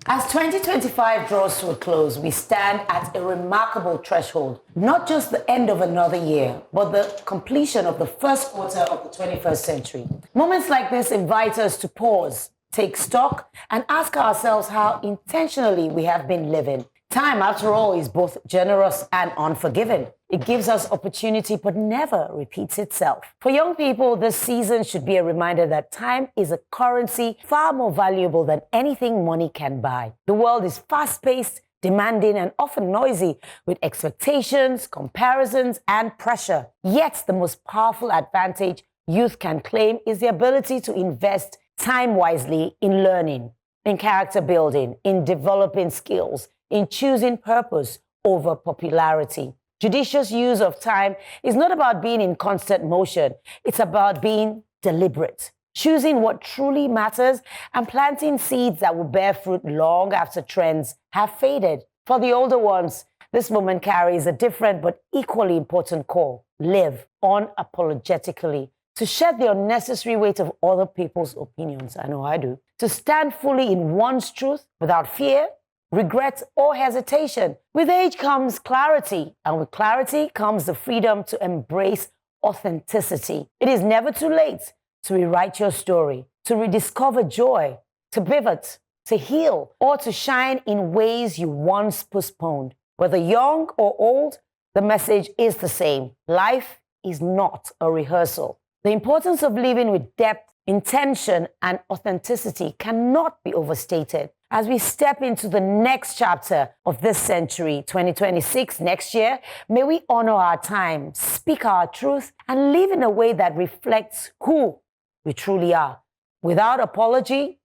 As 2025 draws to a close, we stand at a remarkable threshold. Not just the end of another year, but the completion of the first quarter of the 21st century. Moments like this invite us to pause, take stock, and ask ourselves how intentionally we have been living. Time, after all, is both generous and unforgiving. It gives us opportunity but never repeats itself. For young people, this season should be a reminder that time is a currency far more valuable than anything money can buy. The world is fast-paced, demanding, and often noisy with expectations, comparisons, and pressure. Yet, the most powerful advantage youth can claim is the ability to invest time wisely in learning, in character building, in developing skills, in choosing purpose over popularity. Judicious use of time is not about being in constant motion. It's about being deliberate, choosing what truly matters and planting seeds that will bear fruit long after trends have faded. For the older ones, this moment carries a different but equally important call: live unapologetically, to shed the unnecessary weight of other people's opinions. I know I do. To stand fully in one's truth without fear, regret, or hesitation. With age comes clarity, and with clarity comes the freedom to embrace authenticity. It is never too late to rewrite your story, to rediscover joy, to pivot, to heal, or to shine in ways you once postponed. Whether young or old, the message is the same. Life is not a rehearsal. The importance of living with depth, intention, and authenticity cannot be overstated. As we step into the next chapter of this century, 2026, next year, may we honor our time, speak our truth, and live in a way that reflects who we truly are, without apology,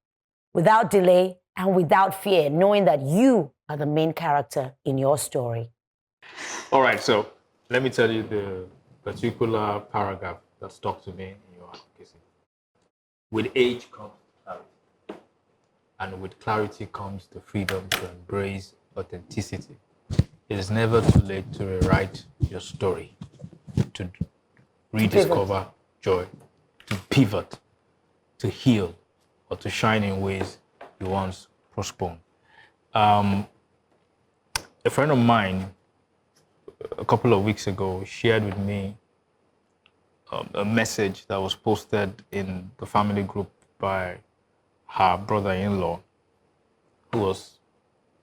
without delay, and without fear, knowing that you are the main character in your story. All right, so let me tell you the particular paragraph that stuck to me in your advocacy. With age comes clarity, and with clarity comes the freedom to embrace authenticity. It is never too late to rewrite your story, to rediscover joy, to pivot, to heal, or to shine in ways you once postponed. A friend of mine a couple of weeks ago shared with me a message that was posted in the family group by her brother-in-law, who was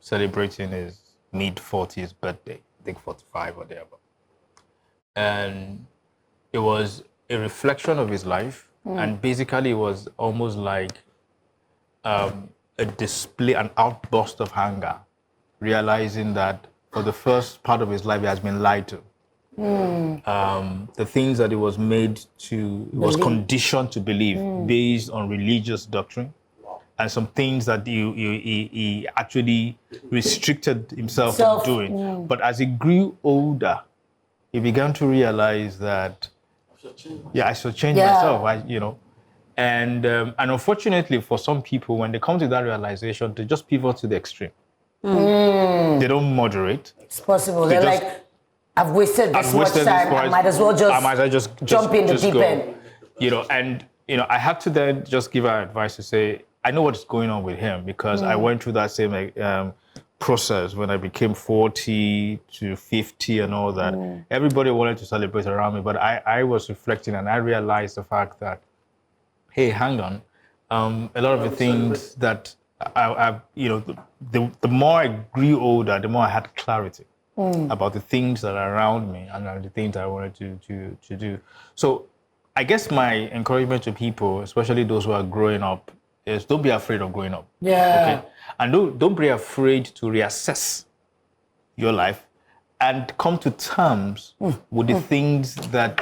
celebrating his mid-40s birthday, I think 45 or thereabout. And it was a reflection of his life, and basically it was almost like a display, an outburst of anger, realizing that for the first part of his life he has been lied to. The things that he was made to, he was conditioned to believe based on religious doctrine, and some things that he actually restricted himself from doing. But as he grew older, he began to realize that, I should change myself, And unfortunately for some people, when they come to that realization, they just pivot to the extreme. They don't moderate. It's possible. They're like, I've wasted this much time. I might as well just jump in the deep end. I had to then just give her advice to say, I know what's going on with him because I went through that same process when I became 40 to 50 and all that. Everybody wanted to celebrate around me, but I was reflecting and I realized the fact that, hey, hang on, a lot of the things that the more I grew older, the more I had clarity about the things that are around me and the things I wanted to do. So I guess my encouragement to people, especially those who are growing up, is don't be afraid of growing up. Yeah. Okay? And don't be afraid to reassess your life and come to terms with the things that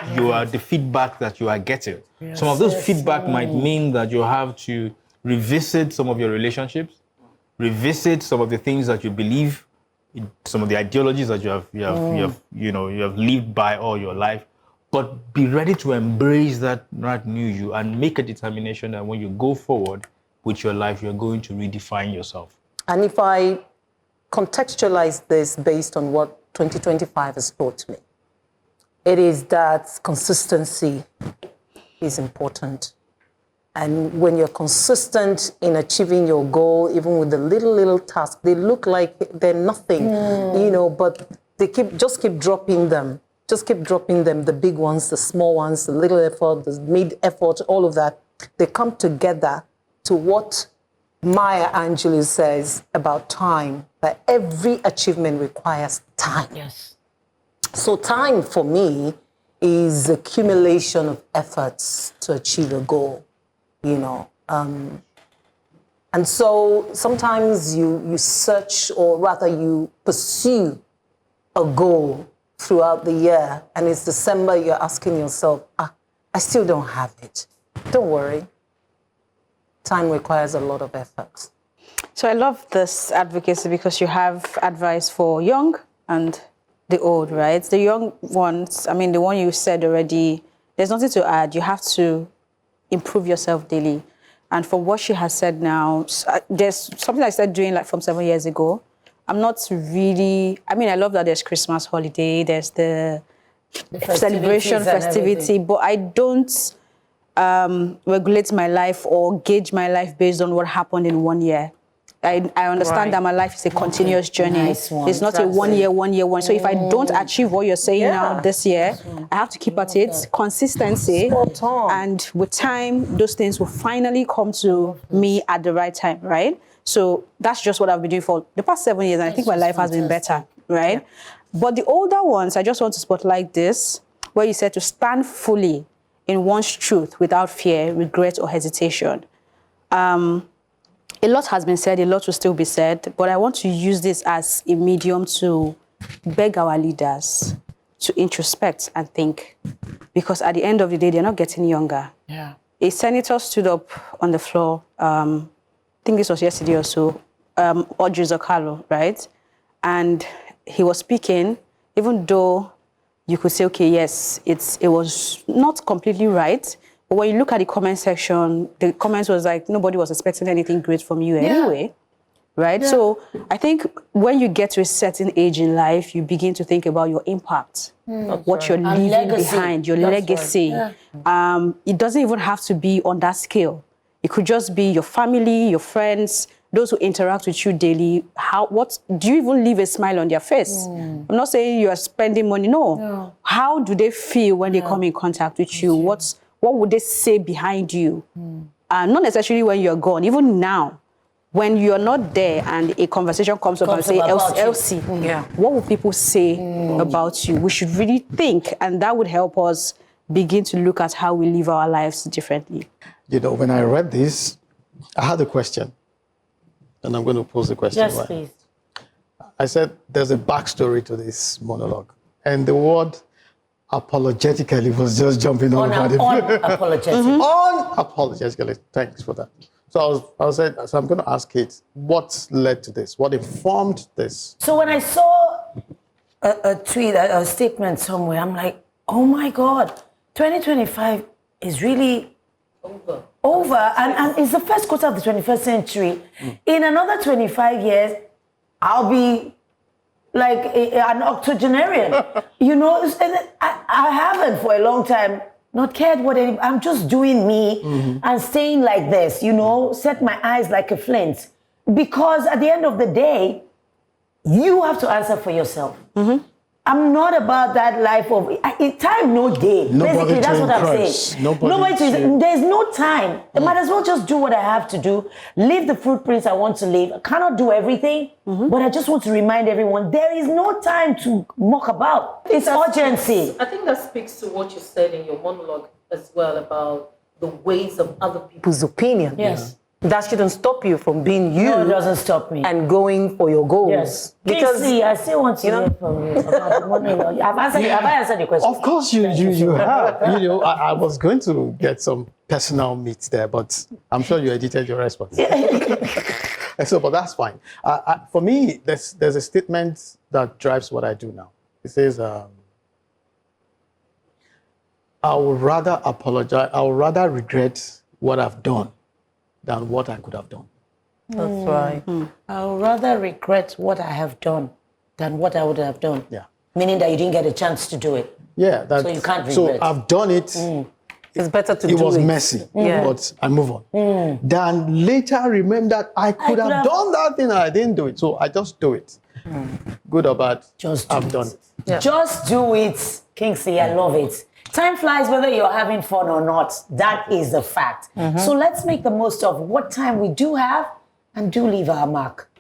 the feedback that you are getting. Yes, some of those feedback might mean that you have to revisit some of your relationships, revisit some of the things that you believe, some of the ideologies that you have lived by all your life, but be ready to embrace that new you and make a determination that when you go forward with your life, you're going to redefine yourself. And if I contextualize this based on what 2025 has taught me, it is that consistency is important. And when you're consistent in achieving your goal, even with the little tasks, they look like they're nothing, but they keep dropping them. Just keep dropping them, the big ones, the small ones, the little effort, the mid effort, all of that. They come together to what Maya Angelou says about time, that every achievement requires time. Yes. So time for me is accumulation of efforts to achieve a goal, And so sometimes you search, or rather you pursue a goal throughout the year, and it's December, you're asking yourself, I still don't have it. Don't worry. Time requires a lot of effort. So I love this advocacy because you have advice for young and the old, right? The young ones, I mean, the one you said already, there's nothing to add. You have to improve yourself daily. And from what she has said now, there's something I started doing like from 7 years ago. I'm not really, I mean, I love that there's Christmas holiday, there's the celebration, festivity, but I don't regulate my life or gauge my life based on what happened in 1 year. I understand that my life is a continuous journey. Nice one. It's not a 1 year. So if I don't achieve what you're saying now this year, I have to keep at it, consistency, and with time, those things will finally come to me at the right time, right? So that's just what I've been doing for the past 7 years, and I think my life has been better, right? Yeah. But the older ones, I just want to spotlight this, where you said to stand fully in one's truth without fear, regret, or hesitation. A lot has been said, a lot will still be said, but I want to use this as a medium to beg our leaders to introspect and think, because at the end of the day, they're not getting younger. Yeah. A senator stood up on the floor, I think this was yesterday or so, Audrey Zocalo, right? And he was speaking, even though you could say, okay, yes, it was not completely right. But when you look at the comment section, the comments was like, nobody was expecting anything great from you anyway, right? Yeah. So I think when you get to a certain age in life, you begin to think about your impact, what you're leaving behind, your legacy. Yeah. It doesn't even have to be on that scale. It could just be your family, your friends, those who interact with you daily. What do you even leave a smile on their face? I'm not saying you are spending money. No. How do they feel when they come in contact with you? What would they say behind you? Not necessarily when you're gone. Even now, when you're not there and a conversation comes up and say, Elsie, what will people say about you? We should really think, and that would help us begin to look at how we live our lives differently. When I read this, I had a question. And I'm going to pose the question. Yes, please. I said, there's a backstory to this monologue. And the word apologetically was just jumping all over the place. Unapologetically. Thanks for that. So I'm going to ask Kate, what led to this? What informed this? So when I saw a tweet, a statement somewhere, I'm like, oh my God, 2025 is really over. And it's the first quarter of the 21st century. In another 25 years, I'll be like an octogenarian. I haven't for a long time not cared what I'm just doing me and staying like this, set my eyes like a flint. Because at the end of the day, you have to answer for yourself. I'm not about that life of time, no day. Basically, that's what I'm saying. There's no time. I might as well just do what I have to do, leave the footprints I want to leave. I cannot do everything, but I just want to remind everyone there is no time to muck about. It's urgency. I think that speaks to what you said in your monologue as well about the ways of other people's opinion. Yes. That shouldn't stop you from being you. No, it doesn't stop me. And going for your goals. Yes. Because I still want to hear from you. Have I answered your question? Of course you have. I was going to get some personal meat there, but I'm sure you edited your response. But that's fine. For me, there's a statement that drives what I do now. It says, I would rather apologize. I would rather regret what I've done than what I could have done. That's right. I would rather regret what I have done than what I would have done. Yeah. Meaning that you didn't get a chance to do it. Yeah. So you can't regret. So I've done it. It's better to it do was it. messy, Yeah. but I move on. Then later remember that I could have done that thing and I didn't do it. So I just do it. Good or bad, Just do I've it. done it. Yeah. Just do it, Kingsley. I love it. Time flies whether you're having fun or not. That is the fact. So let's make the most of what time we do have and do leave our mark.